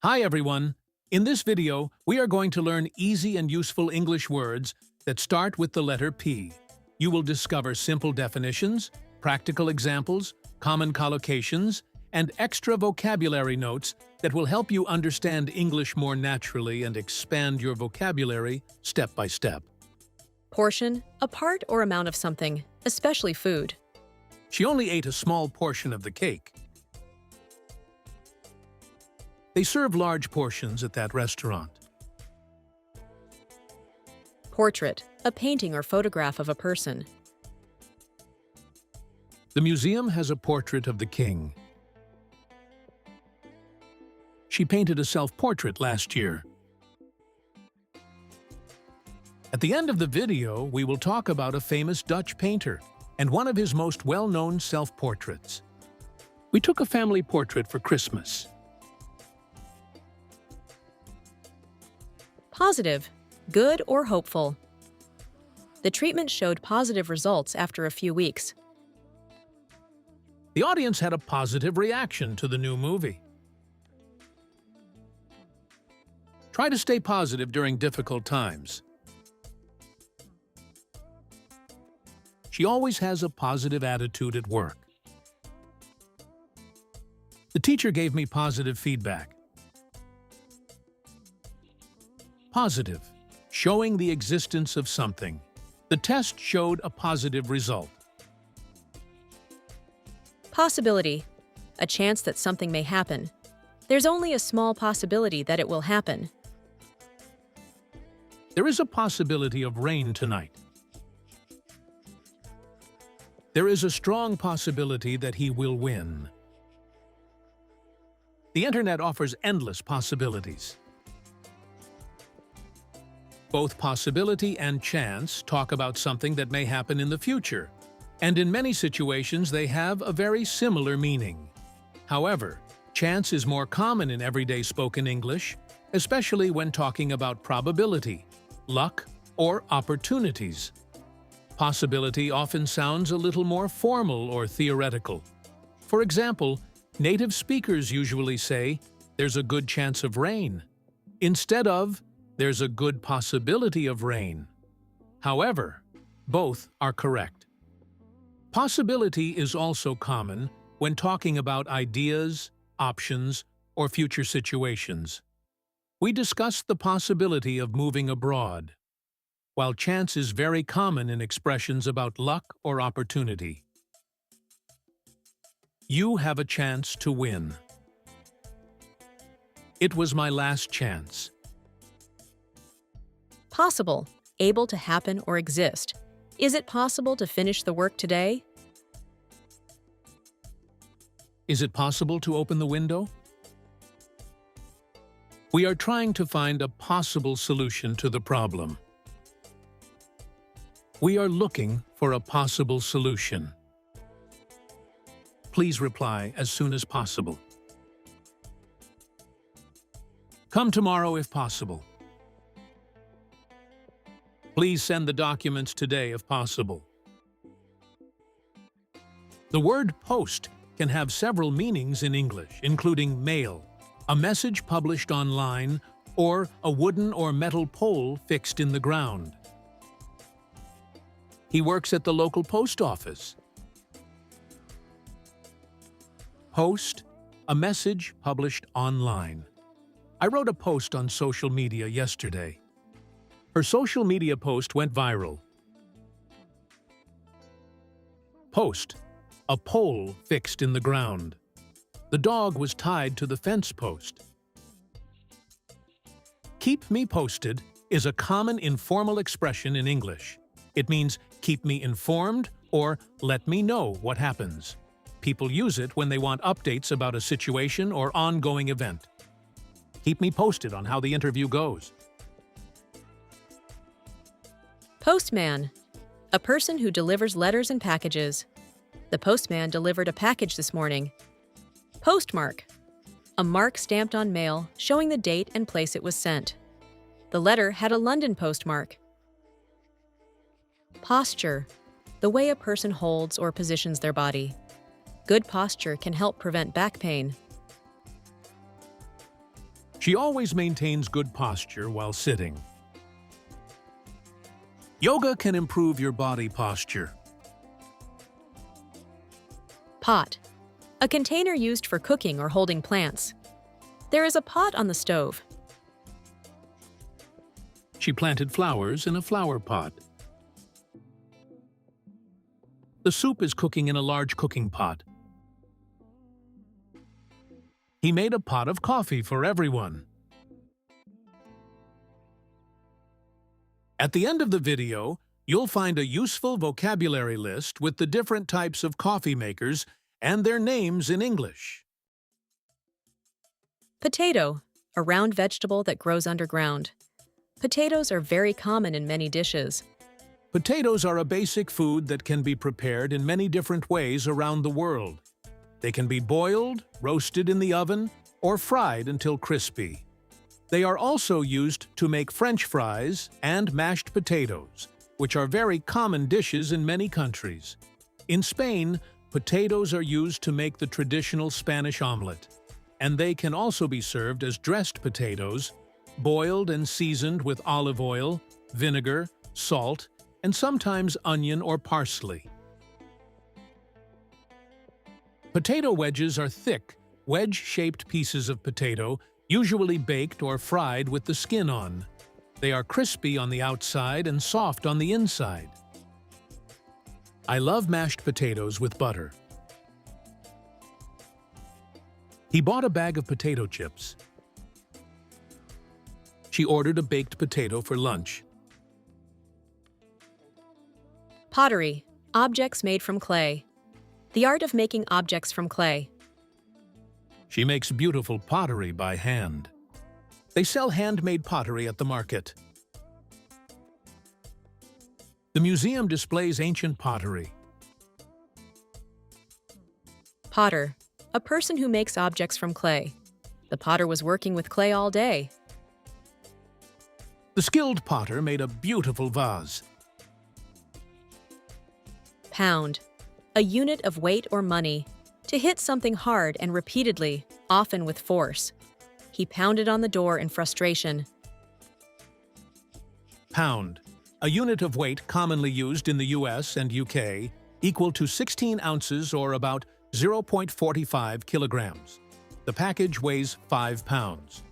Hi everyone! In this video, we are going to learn easy and useful English words that start with the letter P. You will discover simple definitions, practical examples, common collocations, and extra vocabulary notes that will help you understand English more naturally and expand your vocabulary step by step. Portion, a part or amount of something, especially food. She only ate a small portion of the cake. They serve large portions at that restaurant. Portrait, a painting or photograph of a person. The museum has a portrait of the king. She painted a self-portrait last year. At the end of the video, we will talk about a famous Dutch painter and one of his most well-known self-portraits. We took a family portrait for Christmas. Positive, good or hopeful. The treatment showed positive results after a few weeks. The audience had a positive reaction to the new movie. Try to stay positive during difficult times. She always has a positive attitude at work. The teacher gave me positive feedback. Positive, showing the existence of something. The test showed a positive result. Possibility, a chance that something may happen. There's only a small possibility that it will happen. There is a possibility of rain tonight. There is a strong possibility that he will win. The internet offers endless possibilities. Both possibility and chance talk about something that may happen in the future, and in many situations they have a very similar meaning. However, chance is more common in everyday spoken English, especially when talking about probability, luck, or opportunities. Possibility often sounds a little more formal or theoretical. For example, native speakers usually say, "There's a good chance of rain," instead of, "There's a good possibility of rain." However, both are correct. Possibility is also common when talking about ideas, options, or future situations. We discussed the possibility of moving abroad, while chance is very common in expressions about luck or opportunity. You have a chance to win. It was my last chance. Possible, able to happen or exist. Is it possible to finish the work today? Is it possible to open the window? We are trying to find a possible solution to the problem. We are looking for a possible solution. Please reply as soon as possible. Come tomorrow if possible. Please send the documents today if possible. The word post can have several meanings in English, including mail, a message published online, or a wooden or metal pole fixed in the ground. He works at the local post office. Post, a message published online. I wrote a post on social media yesterday. Her social media post went viral. Post, a pole fixed in the ground. The dog was tied to the fence post. Keep me posted is a common informal expression in English. It means keep me informed or let me know what happens. People use it when they want updates about a situation or ongoing event. Keep me posted on how the interview goes. Postman, a person who delivers letters and packages. The postman delivered a package this morning. Postmark, a mark stamped on mail showing the date and place it was sent. The letter had a London postmark. Posture, the way a person holds or positions their body. Good posture can help prevent back pain. She always maintains good posture while sitting. Yoga can improve your body posture. Pot. A container used for cooking or holding plants. There is a pot on the stove. She planted flowers in a flower pot. The soup is cooking in a large cooking pot. He made a pot of coffee for everyone. At the end of the video, you'll find a useful vocabulary list with the different types of coffee makers and their names in English. Potato. A round vegetable that grows underground. Potatoes are very common in many dishes. Potatoes are a basic food that can be prepared in many different ways around the world. They can be boiled, roasted in the oven, or fried until crispy. They are also used to make French fries and mashed potatoes, which are very common dishes in many countries. In Spain, potatoes are used to make the traditional Spanish omelet, and they can also be served as dressed potatoes, boiled and seasoned with olive oil, vinegar, salt, and sometimes onion or parsley. Potato wedges are thick, wedge-shaped pieces of potato, usually baked or fried with the skin on. They are crispy on the outside and soft on the inside. I love mashed potatoes with butter. He bought a bag of potato chips. She ordered a baked potato for lunch. Pottery. Objects made from clay. The art of making objects from clay. She makes beautiful pottery by hand. They sell handmade pottery at the market. The museum displays ancient pottery. Potter. A person who makes objects from clay. The potter was working with clay all day. The skilled potter made a beautiful vase. Pound. A unit of weight or money. To hit something hard and repeatedly, often with force. He pounded on the door in frustration. Pound. A unit of weight commonly used in the US and UK, equal to 16 ounces or about 0.45 kilograms. The package weighs 5 pounds.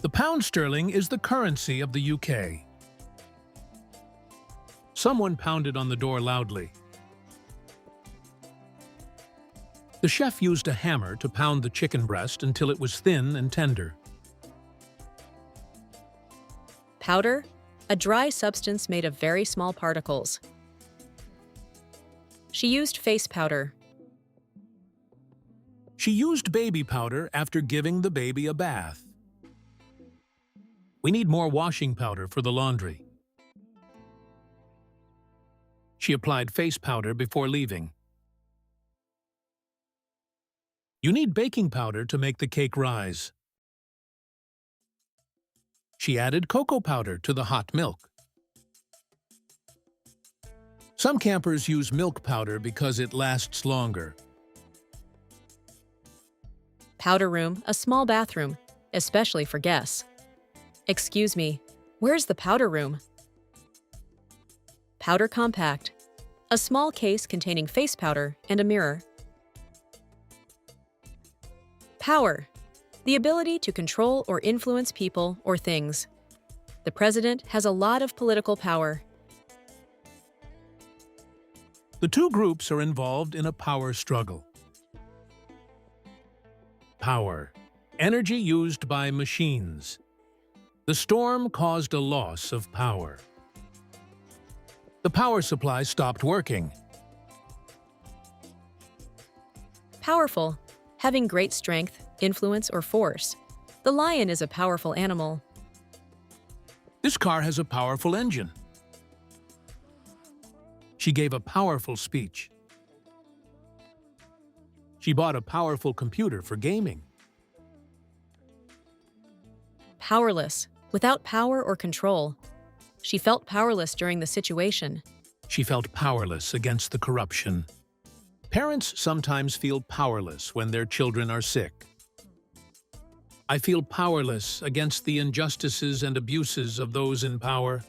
The pound sterling is the currency of the UK. Someone pounded on the door loudly. The chef used a hammer to pound the chicken breast until it was thin and tender. Powder. A dry substance made of very small particles. She used face powder. She used baby powder after giving the baby a bath. We need more washing powder for the laundry. She applied face powder before leaving. You need baking powder to make the cake rise. She added cocoa powder to the hot milk. Some campers use milk powder because it lasts longer. Powder room. A small bathroom, especially for guests. Excuse me, where's the powder room? Powder compact. A small case containing face powder and a mirror. Power. The ability to control or influence people or things. The president has a lot of political power. The two groups are involved in a power struggle. Power. Energy used by machines. The storm caused a loss of power. The power supply stopped working. Powerful. Having great strength, influence, or force. The lion is a powerful animal. This car has a powerful engine. She gave a powerful speech. She bought a powerful computer for gaming. Powerless. Without power or control. She felt powerless during the situation. She felt powerless against the corruption. Parents sometimes feel powerless when their children are sick. I feel powerless against the injustices and abuses of those in power.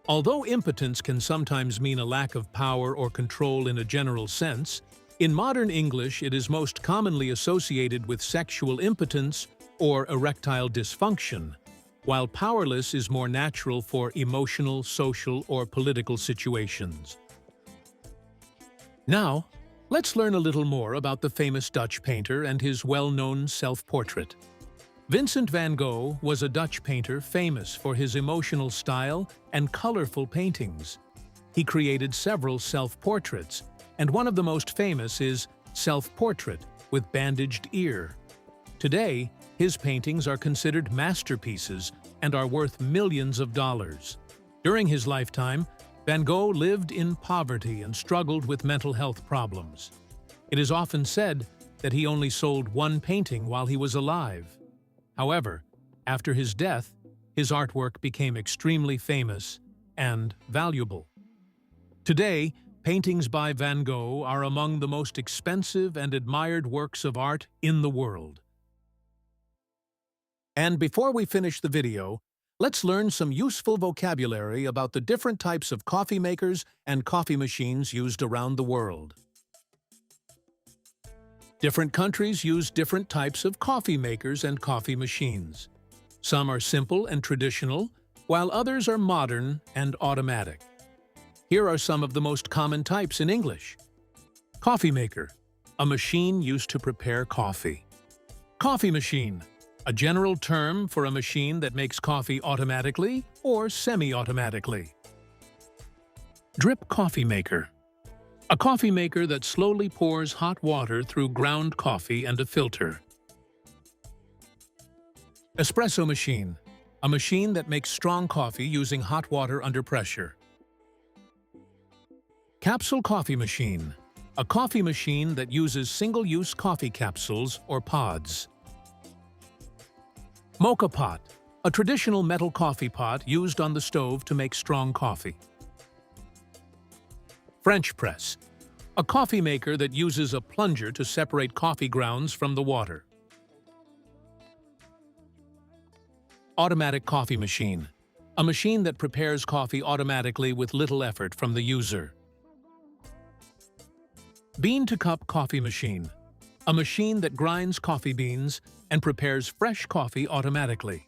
Although impotence can sometimes mean a lack of power or control in a general sense, in modern English it is most commonly associated with sexual impotence or erectile dysfunction, while powerless is more natural for emotional, social, or political situations. Now, let's learn a little more about the famous Dutch painter and his well-known self-portrait. Vincent van Gogh was a Dutch painter famous for his emotional style and colorful paintings. He created several self-portraits, and one of the most famous is Self-Portrait with Bandaged Ear. Today, his paintings are considered masterpieces and are worth millions of dollars. During his lifetime, Van Gogh lived in poverty and struggled with mental health problems. It is often said that he only sold one painting while he was alive. However, after his death, his artwork became extremely famous and valuable. Today, paintings by Van Gogh are among the most expensive and admired works of art in the world. And before we finish the video, let's learn some useful vocabulary about the different types of coffee makers and coffee machines used around the world. Different countries use different types of coffee makers and coffee machines. Some are simple and traditional, while others are modern and automatic. Here are some of the most common types in English. Coffee maker, a machine used to prepare coffee. Coffee machine, a general term for a machine that makes coffee automatically or semi-automatically. Drip coffee maker, a coffee maker that slowly pours hot water through ground coffee and a filter. Espresso machine, a machine that makes strong coffee using hot water under pressure. Capsule coffee machine, a coffee machine that uses single-use coffee capsules or pods. Mocha pot, a traditional metal coffee pot used on the stove to make strong coffee. French press, a coffee maker that uses a plunger to separate coffee grounds from the water. Automatic coffee machine, a machine that prepares coffee automatically with little effort from the user. Bean-to-cup coffee machine, a machine that grinds coffee beans and prepares fresh coffee automatically.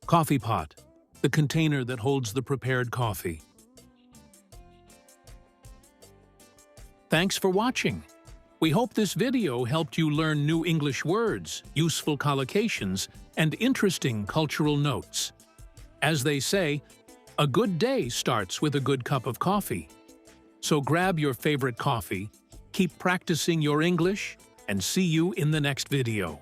Coffee pot, the container that holds the prepared coffee. Thanks for watching. We hope this video helped you learn new English words, useful collocations, and interesting cultural notes. As they say, a good day starts with a good cup of coffee. So grab your favorite coffee, keep practicing your English, and see you in the next video.